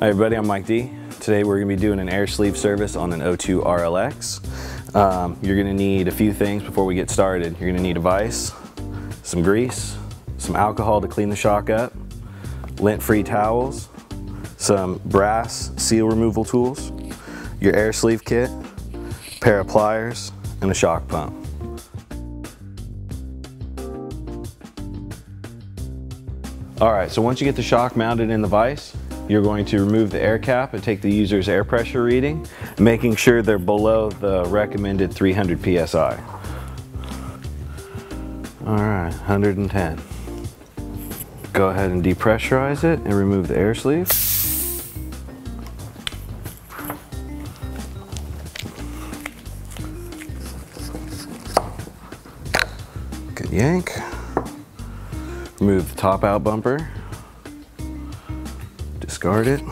Hi everybody, I'm Mike D. Today we're going to be doing an air sleeve service on an O2 RLX. You're going to need a few things before we get started. You're going to need a vise, some grease, some alcohol to clean the shock up, lint-free towels, some brass seal removal tools, your air sleeve kit, a pair of pliers, and a shock pump. Alright, so once you get the shock mounted in the vise, you're going to remove the air cap and take the user's air pressure reading, making sure they're below the recommended 300 psi. Alright, 110. Go ahead and depressurize it and remove the air sleeve. Good yank. Remove the top out bumper. Discard it.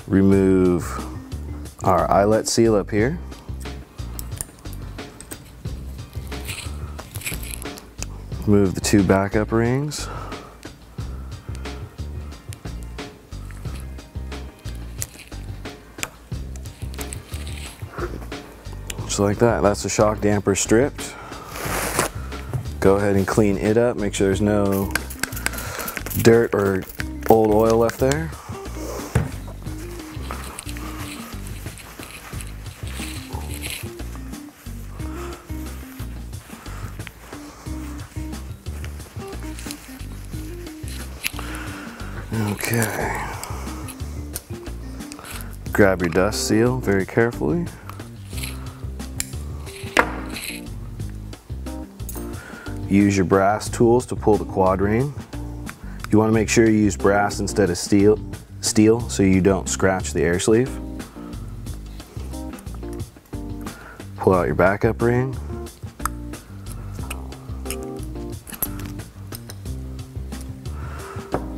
Remove our eyelet seal up here. Remove the two backup rings. Just like that. That's the shock damper stripped. Go ahead and clean it up. Make sure there's no dirt or old oil left there. Okay. Grab your dust seal very carefully. Use your brass tools to pull the quad ring. You want to make sure you use brass instead of steel so you don't scratch the air sleeve. Pull out your backup ring.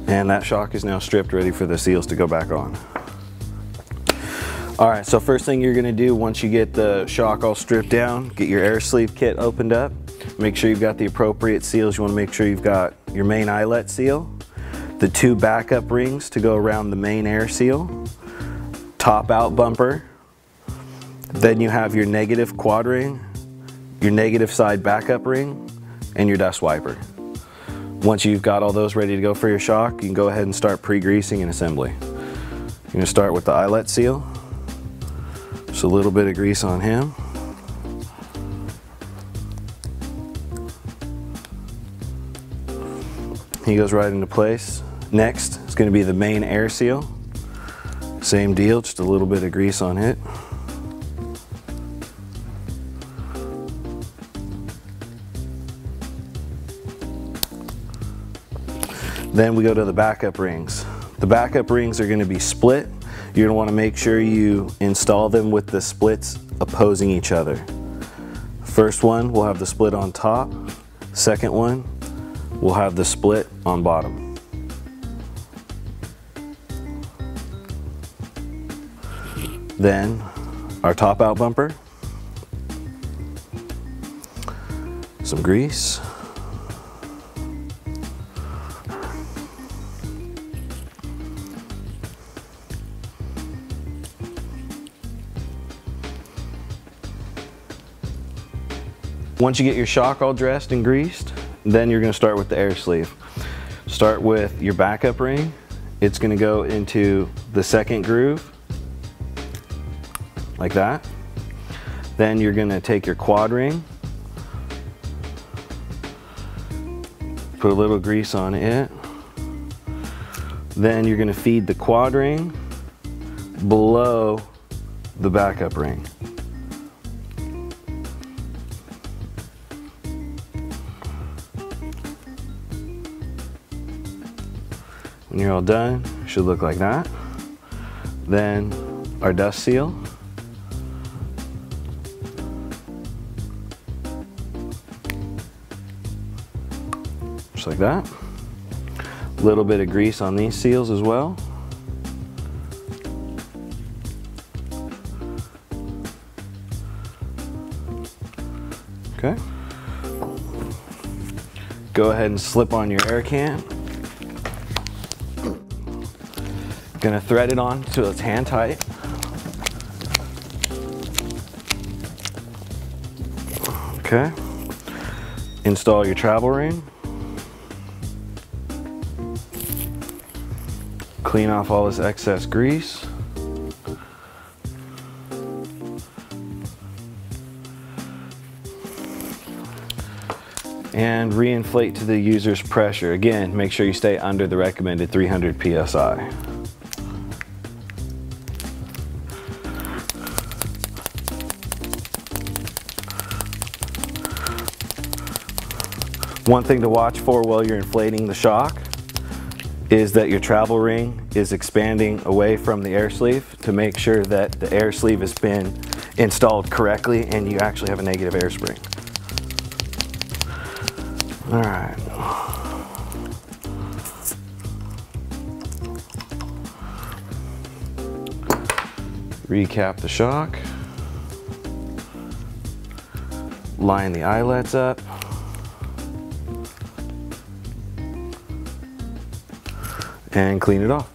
And that shock is now stripped, ready for the seals to go back on. Alright, so first thing you're going to do once you get the shock all stripped down, get your air sleeve kit opened up. Make sure you've got the appropriate seals. You want to make sure you've got your main eyelet seal, the two backup rings to go around the main air seal, top out bumper, then you have your negative quad ring, your negative side backup ring, and your dust wiper. Once you've got all those ready to go for your shock, you can go ahead and start pre-greasing and assembly. You're going to start with the eyelet seal. Just a little bit of grease on him. He goes right into place. Next is going to be the main air seal. Same deal, just a little bit of grease on it. Then we go to the backup rings. The backup rings are going to be split. You're going to want to make sure you install them with the splits opposing each other. First one will have the split on top. Second one will have the split on bottom. Then our top out bumper, some grease, once you get your shock all dressed and greased, then you're going to start with the air sleeve. Start with your backup ring. It's going to go into the second groove, like that. Then you're going to take your quad ring, put a little grease on it. Then you're going to feed the quad ring below the backup ring. When you're all done, it should look like that. Then our dust seal. Just like that. A little bit of grease on these seals as well. Okay. Go ahead and slip on your air can. Gonna thread it on so it's hand tight. Okay. Install your travel ring. Clean off all this excess grease. And reinflate to the user's pressure. Again, make sure you stay under the recommended 300 psi. One thing to watch for while you're inflating the shock is that your travel ring is expanding away from the air sleeve to make sure that the air sleeve has been installed correctly and you actually have a negative air spring. All right. Recap the shock. Line the eyelets up. And clean it off.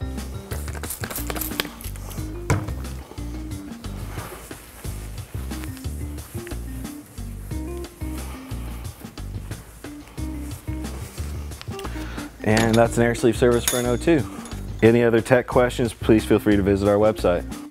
And that's an air sleeve service for an O2. Any other tech questions, please feel free to visit our website.